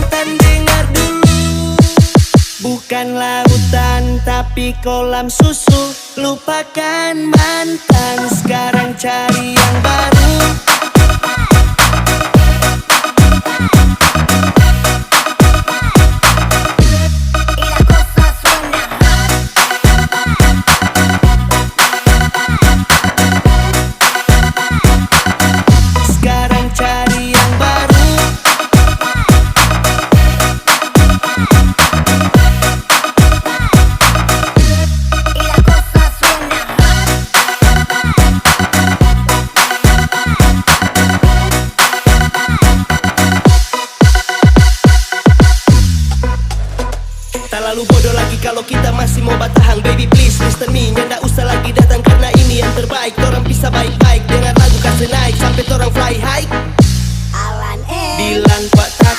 lautan, dengar dulu. Bukan lautan tapi kolam susu. Lupakan mantan, sekarang cari yang baru. Sekarang cari yang baru. Tak lalu bodoh lagi kalau kita masih mau batahang. Baby please listen me, nggak usah lagi datang karena ini yang terbaik. Torang bisa baik-baik, dengar lagu kasih naik sampai torang fly high. Alan Bilang